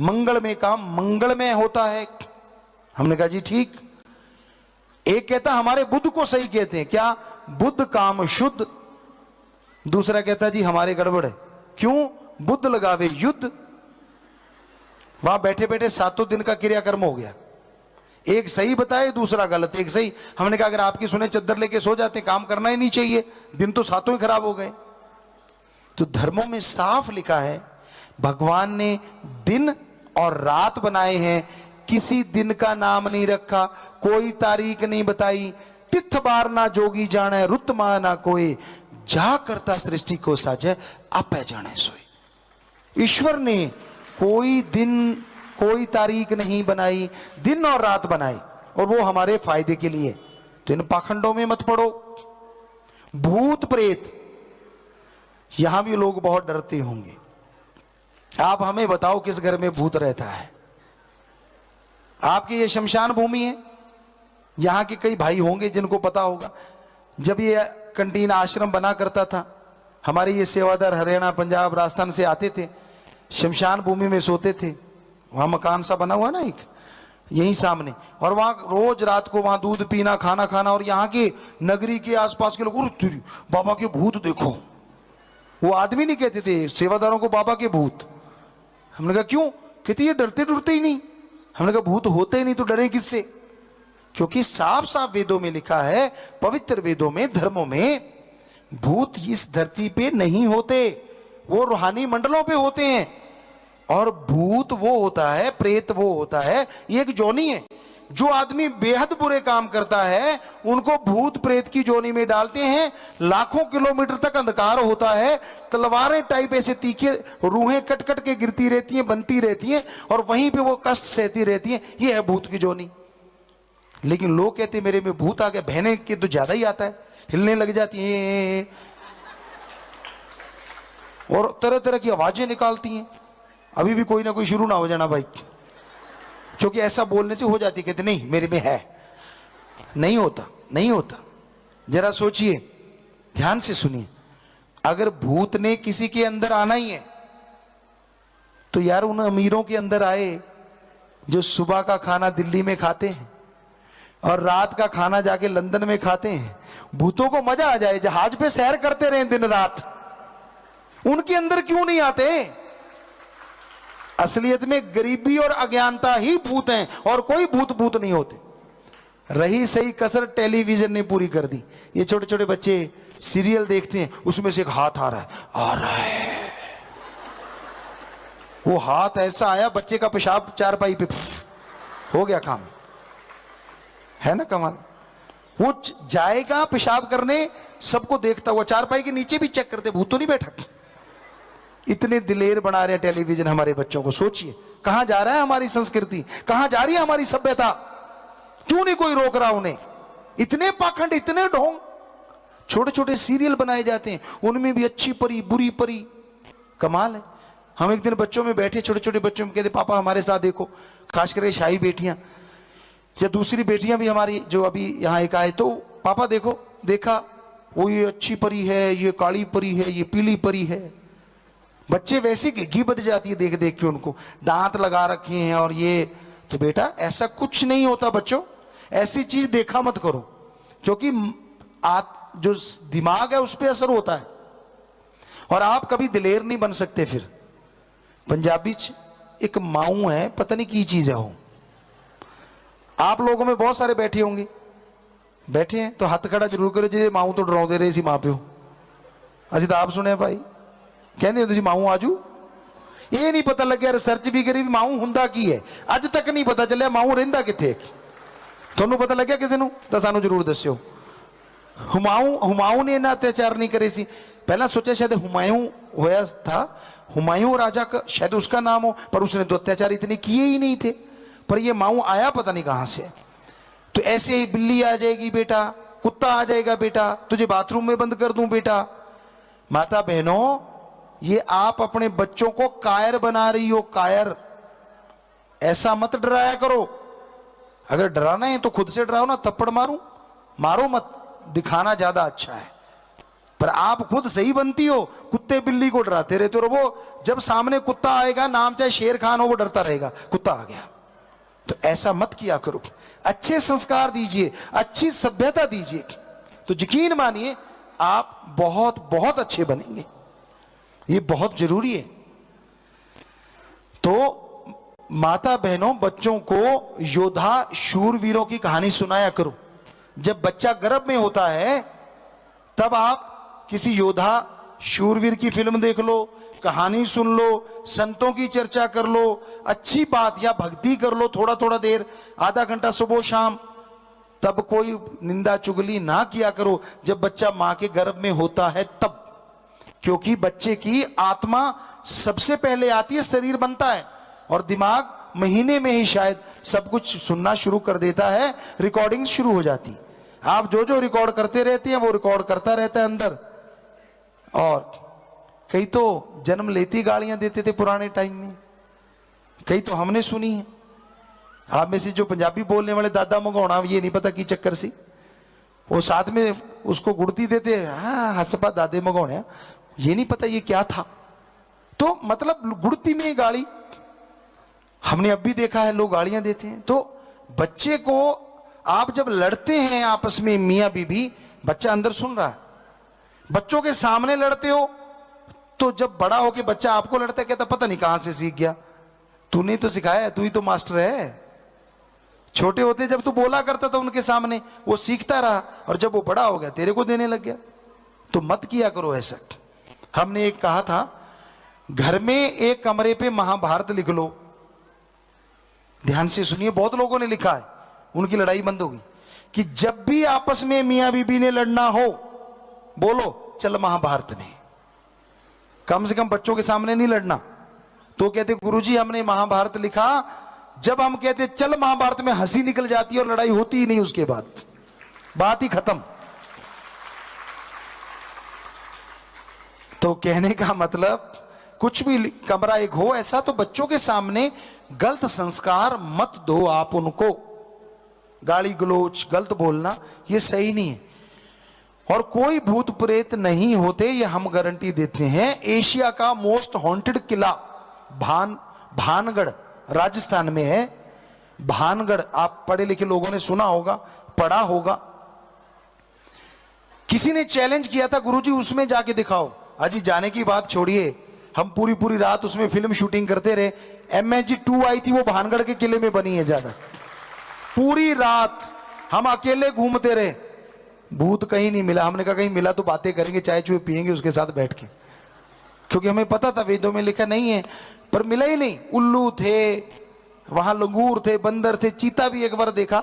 मंगल में काम मंगल में होता है। हमने कहा जी ठीक। एक कहता हमारे बुद्ध को सही कहते हैं, क्या, बुद्ध काम शुद्ध। दूसरा कहता जी हमारे गड़बड़ है, क्यों, बुद्ध लगावे युद्ध। वहां बैठे बैठे 7 दिन का क्रियाकर्म हो गया, एक सही बताए दूसरा गलत, एक सही। हमने कहा अगर आपकी सुने चद्दर लेके सो जाते, काम करना ही नहीं चाहिए, दिन तो 7 ही खराब हो गए। तो धर्मों में साफ लिखा है, भगवान ने दिन और रात बनाए हैं, किसी दिन का नाम नहीं रखा, कोई तारीख नहीं बताई। तिथ बार ना जोगी जाने, रुत मा ना कोई, जा करता सृष्टि को साजे, आपे जाने सोई। ईश्वर ने कोई दिन कोई तारीख नहीं बनाई, दिन और रात बनाई, और वो हमारे फायदे के लिए। तो इन पाखंडों में मत पड़ो। भूत प्रेत, यहां भी लोग बहुत डरते होंगे। आप हमें बताओ किस घर में भूत रहता है? आपकी ये शमशान भूमि है, यहां के कई भाई होंगे जिनको पता होगा। जब ये कंटीन आश्रम बना करता था, हमारे ये सेवादार हरियाणा पंजाब राजस्थान से आते थे, शमशान भूमि में सोते थे। वहां मकान सा बना हुआ ना एक, यहीं सामने, और वहां रोज रात को वहां दूध पीना, खाना खाना। और यहाँ के नगरी के आसपास के लोग, बाबा के भूत देखो। वो आदमी नहीं कहते थे सेवादारों को बाबा के भूत। हमने कहा क्यों? कहते ये डरते डरते ही नहीं। हमने कहा भूत होते ही नहीं तो डरे किससे? क्योंकि साफ साफ वेदों में लिखा है, पवित्र वेदों में, धर्मों में, भूत इस धरती पे नहीं होते, वो रूहानी मंडलों पे होते हैं। और भूत वो होता है, प्रेत वो होता है, ये एक जोनी है। जो आदमी बेहद बुरे काम करता है उनको भूत प्रेत की जोनी में डालते हैं। लाखों किलोमीटर तक अंधकार होता है, तलवारें टाइप ऐसे तीखे, रूहें कट कट के गिरती रहती हैं, बनती रहती हैं, और वहीं पे वो कष्ट सहती रहती हैं। ये है भूत की जोनी। लेकिन लोग कहते मेरे में भूत आ गया, बहने के तो ज्यादा ही आता है, हिलने लग जाती हैं और तरह तरह की आवाजें निकालती हैं। अभी भी कोई ना कोई शुरू ना हो जाना भाई, क्योंकि ऐसा बोलने से हो जाती। कहते नहीं मेरे में है। नहीं होता, नहीं होता। जरा सोचिए, ध्यान से सुनिए, अगर भूत ने किसी के अंदर आना ही है तो यार उन अमीरों के अंदर आए जो सुबह का खाना दिल्ली में खाते हैं और रात का खाना जाके लंदन में खाते हैं। भूतों को मजा आ जाए, जहाज पे सैर करते रहे दिन रात, उनके अंदर क्यों नहीं आते? असलियत में गरीबी और अज्ञानता ही भूत हैं, और कोई भूत भूत नहीं होते। रही सही कसर टेलीविजन ने पूरी कर दी। ये छोटे छोटे बच्चे सीरियल देखते हैं, उसमें से एक हाथ आ रहा है। वो हाथ ऐसा आया, बच्चे का पेशाब चारपाई पे हो गया काम। है ना कमाल? वो जाएगा पेशाब करने, सबको देखता हुआ, चारपाई के नीचे भी चेक करते, भूत तो नहीं बैठा। इतने दिलेर बना रहे हैं टेलीविजन हमारे बच्चों को। सोचिए कहां जा रहा है हमारी संस्कृति, कहां जा रही है हमारी सभ्यता? क्यों नहीं कोई रोक रहा उन्हें? इतने पाखंड, इतने ढोंग। छोटे छोटे सीरियल बनाए जाते हैं, उनमें भी अच्छी परी बुरी परी, कमाल है। हम एक दिन बच्चों में बैठे, छोटे छोटे बच्चों में, कहते पापा हमारे साथ देखो, खास करके शाही बेटियां या दूसरी बेटियां भी हमारी जो अभी यहाँ एक आए, तो पापा देखो, देखा वो ये अच्छी परी है, ये काली परी है, ये पीली परी है। बच्चे वैसी घी बद जाती है देख देख के, उनको दांत लगा रखे हैं और ये। तो बेटा ऐसा कुछ नहीं होता बच्चों, ऐसी चीज देखा मत करो, क्योंकि जो दिमाग है उस पर असर होता है और आप कभी दिलेर नहीं बन सकते। फिर पंजाबी च एक माऊ है, पता नहीं की चीज है वो। आप लोगों में बहुत सारे बैठे होंगे, बैठे हैं तो हाथ खड़ा जरूर करो जी माऊ तो डराते रहे सी मां प्यो। असि तो आप सुने भाई, कहते हो जी माऊ आजू। ये नहीं पता लगे, रिसर्च भी करी माऊ हुंदा की है, अज तक नहीं पता चलिया माऊ रहिंदा किथे। ਤੁਹਾਨੂੰ पता लग्या किसी ਨੂੰ ਤਾਂ ਸਾਨੂੰ जरूर दस्यो। हुमायूं ने इन्ना अत्याचार नहीं करे सी। पहला सोचा शायद हुमायूं होया था, हुमायूं राजा का शायद उसका नाम हो, पर उसने तो अत्याचार इतने किए ही नहीं थे। पर ये माऊ आया पता नहीं कहां से। तो ऐसे ही बिल्ली आ जाएगी बेटा, कुत्ता आ जाएगा बेटा, तुझे बाथरूम में बंद कर दूं बेटा। माता बहनों, ये आप अपने बच्चों को कायर बना रही हो, कायर। ऐसा मत डराया करो। अगर डराना है तो खुद से डराओ ना, थप्पड़ मारूं, मारो मत, दिखाना ज्यादा अच्छा है। पर आप खुद सही बनती हो, कुत्ते बिल्ली को डराते रहते हो, और वो जब सामने कुत्ता आएगा, नाम चाहे शेर खान हो, वो डरता रहेगा, कुत्ता आ गया। तो ऐसा मत किया करो, अच्छे संस्कार दीजिए, अच्छी सभ्यता दीजिए, तो यकीन मानिए आप बहुत बहुत अच्छे बनेंगे। ये बहुत जरूरी है। तो माता बहनों, बच्चों को योद्धा शूरवीरों की कहानी सुनाया करो। जब बच्चा गर्भ में होता है तब आप किसी योद्धा शूरवीर की फिल्म देख लो, कहानी सुन लो, संतों की चर्चा कर लो, अच्छी बात या भक्ति कर लो थोड़ा थोड़ा देर, आधा घंटा सुबह शाम। तब कोई निंदा चुगली ना किया करो जब बच्चा मां के गर्भ में होता है तब, क्योंकि बच्चे की आत्मा सबसे पहले आती है, शरीर बनता है और दिमाग महीने में ही शायद सब कुछ सुनना शुरू कर देता है, रिकॉर्डिंग शुरू हो जाती। आप जो जो रिकॉर्ड करते रहते हैं वो रिकॉर्ड करता रहता है अंदर। और कई तो जन्म लेती गालियां देते थे पुराने टाइम में, कई तो हमने सुनी है। आप में से जो पंजाबी बोलने वाले दादा मंगौड़ा, ये नहीं पता की चक्कर सी, वो साथ में उसको गुड़ती देते, हाँ हसपा दादे मंगौड़े, ये नहीं पता ये क्या था। तो मतलब गुड़ती में ही गाली, हमने अब भी देखा है लोग गालियां देते हैं। तो बच्चे को आप जब लड़ते हैं आपस में मियां बीबी, बच्चा अंदर सुन रहा है। बच्चों के सामने लड़ते हो तो जब बड़ा होके बच्चा आपको लड़ता है, कहता पता नहीं कहां से सीख गया, तूने तो सिखाया, तू ही तो मास्टर है। छोटे होते जब तू बोला करता था उनके सामने, वो सीखता रहा, और जब वो बड़ा हो गया तेरे को देने लग गया। तो मत किया करो ऐसा। हमने एक कहा था, घर में एक कमरे पे महाभारत लिख लो। ध्यान से सुनिए, बहुत लोगों ने लिखा है, उनकी लड़ाई बंद होगी, कि जब भी आपस में मियां बीबी ने लड़ना हो, बोलो चल महाभारत में। कम से कम बच्चों के सामने नहीं लड़ना। तो कहते गुरुजी हमने महाभारत लिखा, जब हम कहते चल महाभारत में, हंसी निकल जाती है और लड़ाई होती ही नहीं, उसके बाद बात ही खत्म। तो कहने का मतलब कुछ भी कमरा एक हो ऐसा, तो बच्चों के सामने गलत संस्कार मत दो आप उनको। गाली गलोच, गलत बोलना, ये सही नहीं है। और कोई भूत प्रेत नहीं होते, ये हम गारंटी देते हैं। एशिया का मोस्ट हॉन्टेड किला भानगढ़ राजस्थान में है। भानगढ़, आप पढ़े लिखे लोगों ने सुना होगा, पढ़ा होगा। किसी ने चैलेंज किया था, गुरुजी उसमें जाके दिखाओ। अजी जाने की बात छोड़िए, हम पूरी पूरी रात उसमें फिल्म शूटिंग करते रहे। MH2 आई थी, वो भानगढ़ के किले में बनी है। ज्यादा पूरी रात हम अकेले घूमते रहे, भूत कहीं नहीं मिला। हमने कहा कहीं मिला तो बातें करेंगे, चाय चुए पियेंगे उसके साथ बैठ के, क्योंकि हमें पता था वेदों में लिखा नहीं है, पर मिला ही नहीं। उल्लू थे वहां, लंगूर थे, बंदर थे, चीता भी एक बार देखा,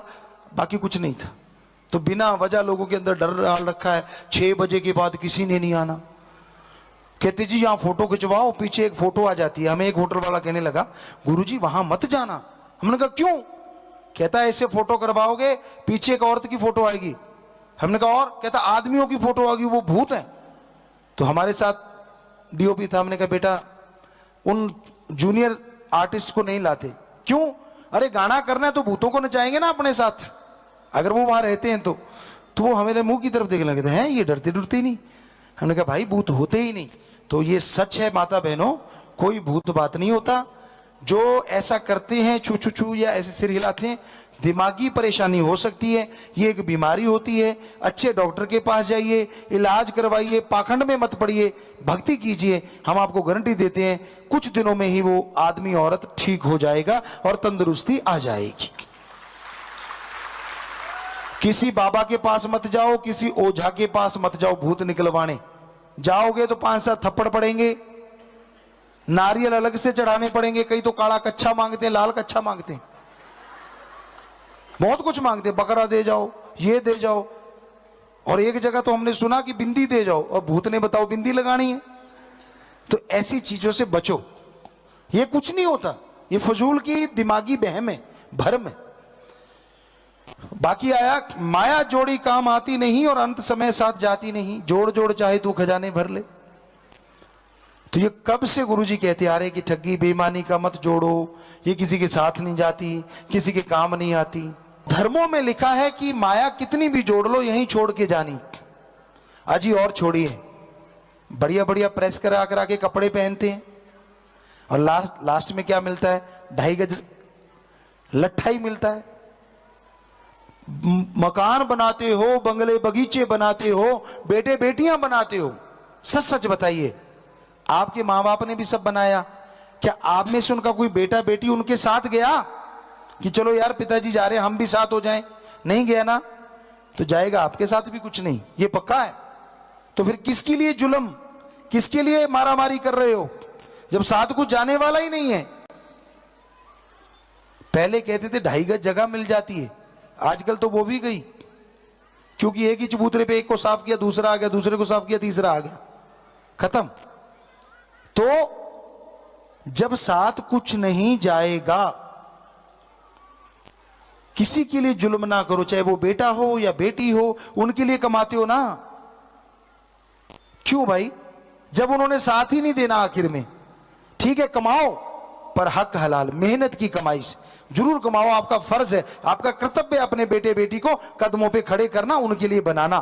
बाकी कुछ नहीं था। तो बिना वजह लोगों के अंदर डर डाल रखा है। 6 बजे के बाद किसी ने नहीं आना। कहते जी यहां फोटो खिंचवाओ, पीछे एक फोटो आ जाती है। हमें एक होटल वाला कहने लगा, गुरुजी वहां मत जाना। हमने कहा क्यों? कहता ऐसे फोटो करवाओगे, पीछे एक औरत की फोटो आएगी। हमने कहा और? कहता आदमियों की फोटो आएगी, वो भूत है। तो हमारे साथ DOP था, हमने कहा बेटा उन जूनियर आर्टिस्ट को नहीं लाते। क्यों? अरे गाना करना है तो भूतों को नचाएंगे ना अपने साथ, अगर वो वहां रहते हैं तो वो हमारे मुंह की तरफ देखने लगे थे, हैं ये डरते डरते ही नहीं। हमने कहा भाई भूत होते ही नहीं। तो ये सच है माता बहनों, कोई भूत बात नहीं होता। जो ऐसा करते हैं छू छू छू या ऐसे सिर हिलाते हैं, दिमागी परेशानी हो सकती है, ये एक बीमारी होती है। अच्छे डॉक्टर के पास जाइए, इलाज करवाइए, पाखंड में मत पड़िए, भक्ति कीजिए। हम आपको गारंटी देते हैं कुछ दिनों में ही वो आदमी औरत ठीक हो जाएगा और तंदुरुस्ती आ जाएगी। किसी बाबा के पास मत जाओ, किसी ओझा के पास मत जाओ भूत निकलवाने। जाओगे तो 5-7 थप्पड़ पड़ेंगे, नारियल अलग से चढ़ाने पड़ेंगे। कई तो काला कच्छा मांगते हैं, लाल कच्छा मांगते हैं, बहुत कुछ मांगते हैं। बकरा दे जाओ, ये दे जाओ, और एक जगह तो हमने सुना कि बिंदी दे जाओ, और भूत ने बताओ बिंदी लगानी है। तो ऐसी चीजों से बचो, ये कुछ नहीं होता, ये फजूल की दिमागी बहम है, भरम है। बाकी आया, माया जोड़ी काम आती नहीं और अंत समय साथ जाती नहीं, जोड़ जोड़ चाहे तू खजाने भर ले। तो ये कब से गुरुजी कहते आ रहे कि ठगी बेईमानी का मत जोड़ो, ये किसी के साथ नहीं जाती, किसी के काम नहीं आती। धर्मों में लिखा है कि माया कितनी भी जोड़ लो यहीं छोड़ के जानी। अजी और छोड़िए, बढ़िया बढ़िया प्रेस करा करा के कपड़े पहनते हैं और लास्ट में क्या मिलता है? 2.5 गज लट्ठा ही मिलता है। मकान बनाते हो, बंगले बगीचे बनाते हो, बेटे बेटियां बनाते हो, सच सच बताइए, आपके माँ बाप ने भी सब बनाया, क्या आप में से उनका कोई बेटा बेटी उनके साथ गया कि चलो यार पिताजी जा रहे हैं हम भी साथ हो जाएं? नहीं गया ना, तो जाएगा आपके साथ भी कुछ नहीं, ये पक्का है। तो फिर किसके लिए जुल्म, किसके लिए मारामारी कर रहे हो जब साथ कुछ जाने वाला ही नहीं है? पहले कहते थे 2.5 गज जगह मिल जाती है, आजकल तो वो भी गई, क्योंकि एक ही चबूतरे पे एक को साफ किया, दूसरा आ गया, दूसरे को साफ किया, तीसरा आ गया, खत्म। तो जब साथ कुछ नहीं जाएगा, किसी के लिए जुल्म ना करो, चाहे वो बेटा हो या बेटी हो, उनके लिए कमाते हो ना। क्यों भाई? जब उन्होंने साथ ही नहीं देना आखिर में, ठीक है कमाओ पर हक हलाल, मेहनत की कमाई से जरूर कमाओ, आपका फर्ज है, आपका कर्तव्य है अपने बेटे बेटी को कदमों पे खड़े करना, उनके लिए बनाना।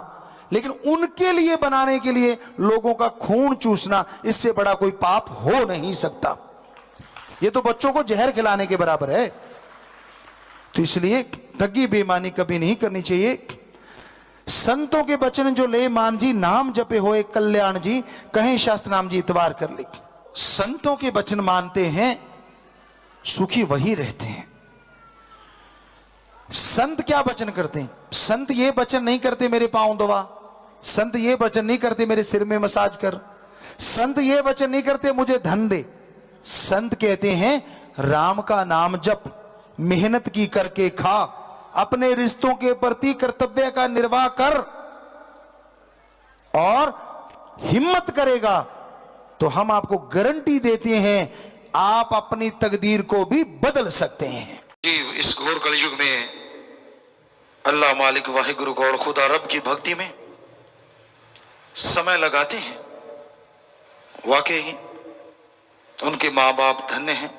लेकिन उनके लिए बनाने के लिए लोगों का खून चूसना, इससे बड़ा कोई पाप हो नहीं सकता। ये तो बच्चों को जहर खिलाने के बराबर है। तो इसलिए ठगी बेईमानी कभी नहीं करनी चाहिए। संतों के वचन जो ले मान जी, नाम जपे होए कल्याण जी, कहें शास्त्र नाम जी इतवार कर ले। संतों के वचन मानते हैं, सुखी वही रहते हैं। संत क्या वचन करते हैं? संत ये वचन नहीं करते मेरे पांव दबा, संत ये वचन नहीं करते मेरे सिर में मसाज कर, संत ये वचन नहीं करते मुझे धन दे। संत कहते हैं राम का नाम जप, मेहनत की करके खा, अपने रिश्तों के प्रति कर्तव्य का निर्वाह कर, और हिम्मत करेगा तो हम आपको गारंटी देते हैं आप अपनी तकदीर को भी बदल सकते हैं। जी, इस घोर कलयुग में अल्लाह मालिक वाहिगुरु गौर खुदा रब की भक्ति में समय लगाते हैं, वाकई ही उनके माँ बाप धन्य हैं,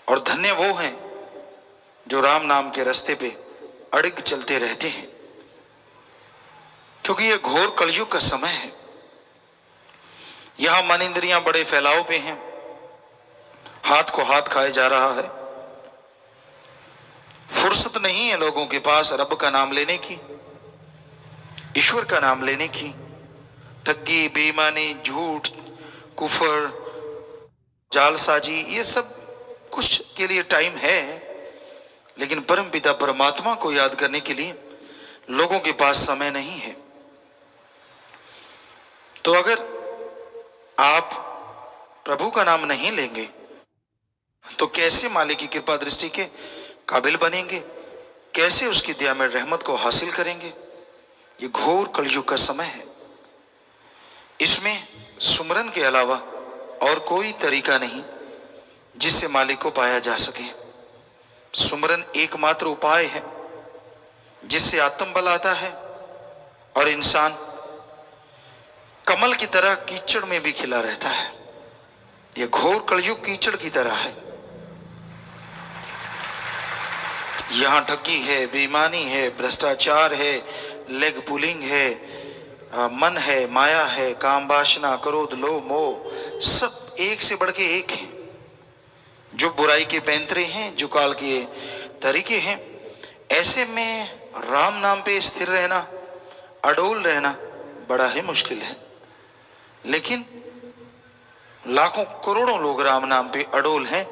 और धन्य वो हैं जो राम नाम के रास्ते पे अड़िग चलते रहते हैं, क्योंकि ये घोर कलयुग का समय है। यहां मन इंद्रियां बड़े फैलाव पे हैं, हाथ को हाथ खाए जा रहा है, फुर्सत नहीं है लोगों के पास रब का नाम लेने की, ईश्वर का नाम लेने की। ठगी, बेईमानी, झूठ, कुफर, जालसाजी, ये सब कुछ के लिए टाइम है, लेकिन परम पिता परमात्मा को याद करने के लिए लोगों के पास समय नहीं है। तो अगर आप प्रभु का नाम नहीं लेंगे तो कैसे मालिक की कृपा दृष्टि के काबिल बनेंगे, कैसे उसकी दया में रहमत को हासिल करेंगे? ये घोर कलयुग का समय है। इसमें सुमरन के अलावा और कोई तरीका नहीं जिससे मालिक को पाया जा सके। सुमरन एकमात्र उपाय है जिससे आत्म बल आता है और इंसान कमल की तरह कीचड़ में भी खिला रहता है। यह घोर कलयुग कीचड़ की तरह है। यहां ठगी है, बेईमानी है, भ्रष्टाचार है, लेग पुलिंग है, मन है, माया है, काम वासना, क्रोध, लोभ, मोह, सब एक से बढ़ के एक हैं, जो बुराई के पैंतरे हैं, जो काल के तरीके हैं। ऐसे में राम नाम पे स्थिर रहना, अडोल रहना बड़ा ही मुश्किल है। लेकिन लाखों करोड़ों लोग राम नाम पे अडोल हैं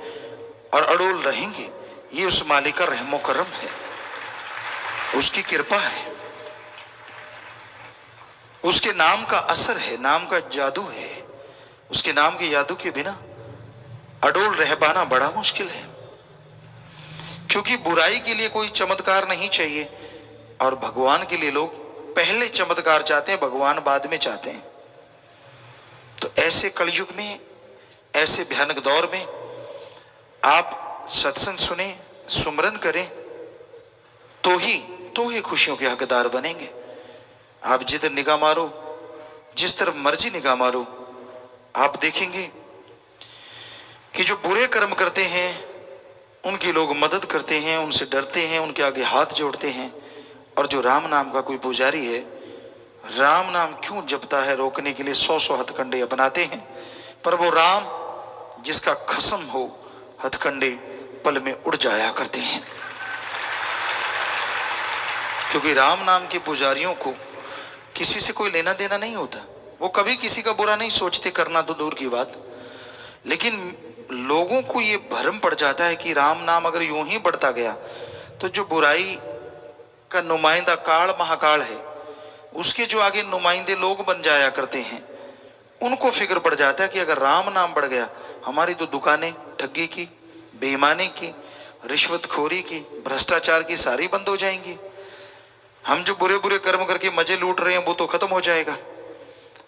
और अडोल रहेंगे। ये उस मालिक का रहमो करम है, उसकी कृपा है, उसके नाम का असर है, नाम का जादू है। उसके नाम के जादू के बिना अडोल रह पाना बड़ा मुश्किल है, क्योंकि बुराई के लिए कोई चमत्कार नहीं चाहिए और भगवान के लिए लोग पहले चमत्कार चाहते हैं, भगवान बाद में चाहते हैं। तो ऐसे कलयुग में, ऐसे भयानक दौर में आप सत्संग सुने, सुमरन करें तो ही खुशियों के हकदार बनेंगे। आप जिधर निगाह मारो, जिस तरफ मर्जी निगाह मारो, आप देखेंगे कि जो बुरे कर्म करते हैं उनकी लोग मदद करते हैं, उनसे डरते हैं, उनके आगे हाथ जोड़ते हैं, और जो राम नाम का कोई पुजारी है राम नाम क्यों जपता है रोकने के लिए 100 हथकंडे अपनाते हैं, पर वो राम जिसका खसम हो हथकंडे पल में उड़ जाया करते हैं। क्योंकि राम नाम के पुजारियों को किसी से कोई लेना देना नहीं होता, वो कभी किसी का बुरा नहीं सोचते, करना तो दूर की बात। लेकिन लोगों को ये भ्रम पड़ जाता है कि राम नाम अगर यूं ही बढ़ता गया तो जो बुराई का नुमाइंदा काल महाकाल है उसके जो आगे नुमाइंदे लोग बन जाया करते हैं, उनको फिक्र पड़ जाता है कि अगर राम नाम बढ़ गया हमारी तो दुकानें ठगी की, बेईमानी की, रिश्वतखोरी की, भ्रष्टाचार की सारी बंद हो जाएंगी, हम जो बुरे बुरे कर्म करके मजे लूट रहे हैं वो तो खत्म हो जाएगा।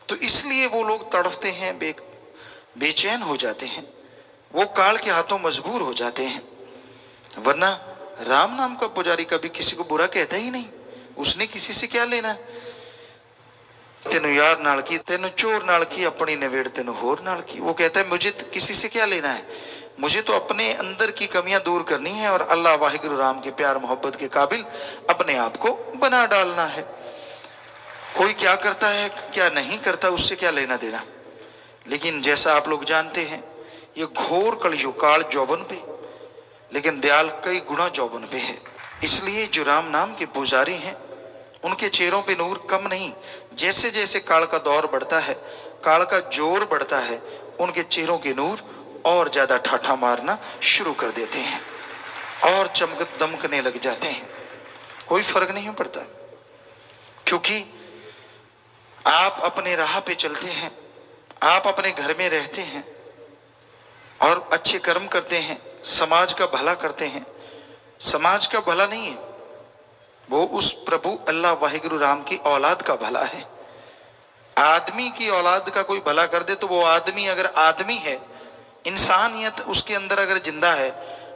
तो इसलिए वो लोग तड़फते हैं, बेचैन हो जाते हैं, वो काल के हाथों मजबूर हो जाते हैं। वरना राम नाम का पुजारी कभी किसी को बुरा कहता ही नहीं, उसने किसी से क्या लेना। तेनु यार नाल की, तेनु चोर नाल की, अपनी नवेड़ तेनु होर नाल की। वो कहता है मुझे किसी से क्या लेना है, मुझे तो अपने अंदर की कमियां दूर करनी है और अल्लाह वाहिगुरु राम के प्यार मोहब्बत के काबिल अपने आप को बना डालना है। कोई क्या करता है क्या नहीं करता उससे क्या लेना देना। लेकिन जैसा आप लोग जानते हैं ये घोर कलयुग काल जौबन पे, लेकिन दयाल कई गुना जौबन पे है। इसलिए जो राम नाम के पुजारी हैं उनके चेहरों पे नूर कम नहीं, जैसे जैसे काल का दौर बढ़ता है, काल का जोर बढ़ता है, उनके चेहरों के नूर और ज्यादा ठाठा मारना शुरू कर देते हैं और चमक दमकने लग जाते हैं। कोई फर्क नहीं पड़ता, क्योंकि आप अपने राह पे चलते हैं, आप अपने घर में रहते हैं और अच्छे कर्म करते हैं, समाज का भला करते हैं। समाज का भला नहीं है, वो उस प्रभु अल्लाह वाहिगुरु राम की औलाद का भला है। आदमी की औलाद का कोई भला कर दे तो वो आदमी अगर आदमी है, इंसानियत उसके अंदर अगर जिंदा है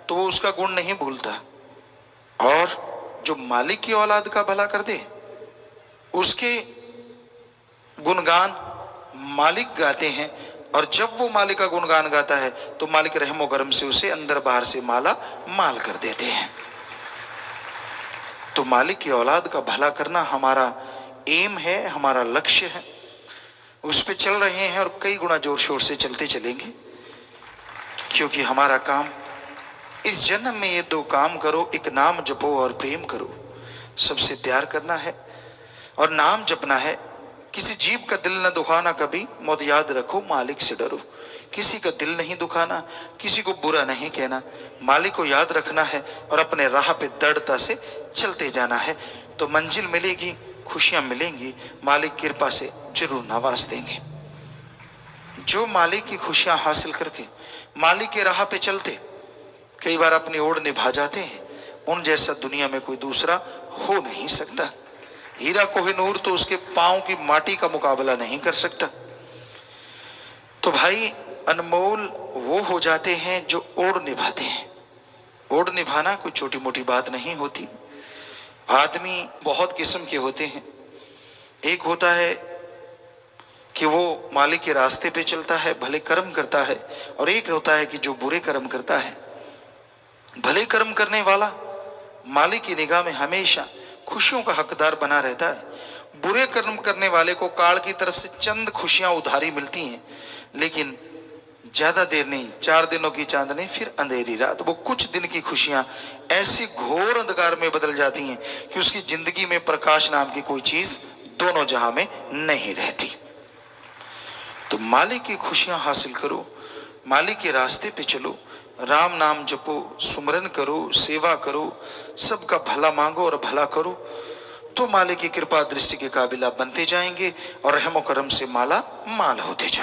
तो वो उसका गुण नहीं भूलता। और जो मालिक की औलाद का भला कर दे उसके गुणगान मालिक गाते हैं, और जब वो मालिक का गुणगान गाता है तो मालिक रहमो करम से उसे अंदर बाहर से माला माल कर देते हैं। तो मालिक की औलाद का भला करना हमारा एम है, हमारा लक्ष्य है, उस पे चल रहे हैं और कई गुना जोर शोर से चलते चलेंगे। क्योंकि हमारा काम इस जन्म में ये दो काम करो, एक नाम जपो और प्रेम करो। सबसे प्यार करना है और नाम जपना है। किसी जीव का दिल न दुखाना कभी, मौत याद रखो मालिक से डरो। किसी का दिल नहीं दुखाना, किसी को बुरा नहीं कहना, मालिक को याद रखना है और अपने राह पे दृढ़ता से चलते जाना है। तो मंजिल मिलेगी, खुशियां मिलेंगी, मालिक कृपा से जरूर नवाज देंगे। जो मालिक की खुशियां हासिल करके मालिक के राह पे चलते कई बार अपनी ओर निभा जाते हैं, उन जैसा दुनिया में कोई दूसरा हो नहीं सकता। हीरा कोहिनूर तो उसके पांव की माटी का मुकाबला नहीं कर सकता। तो भाई अनमोल वो हो जाते हैं जो ओर निभाते हैं। ओर निभाना कोई छोटी मोटी बात नहीं होती। आदमी बहुत किस्म के होते हैं। एक होता है कि वो मालिक के रास्ते पे चलता है, भले कर्म करता है, और एक होता है कि जो बुरे कर्म करता है। भले कर्म करने वाला मालिक की निगाह में हमेशा खुशियों का हकदार बना रहता है। बुरे कर्म करने वाले को काल की तरफ से चंद खुशियां उधारी मिलती हैं, लेकिन ज्यादा देर नहीं, 4 दिनों की चांदनी फिर अंधेरी रात। वो कुछ दिन की खुशियां ऐसी घोर अंधकार में बदल जाती हैं कि उसकी जिंदगी में प्रकाश नाम की कोई चीज दोनों जहां में नहीं रहती। तो मालिक की खुशियां हासिल करो, मालिक के रास्ते पे चलो, राम नाम जपो, सुमरन करो, सेवा करो, सबका भला मांगो और भला करो, तो मालिक की कृपा दृष्टि के काबिल आप बनते जाएंगे और रहमो करम से माला माल होते जाएंगे।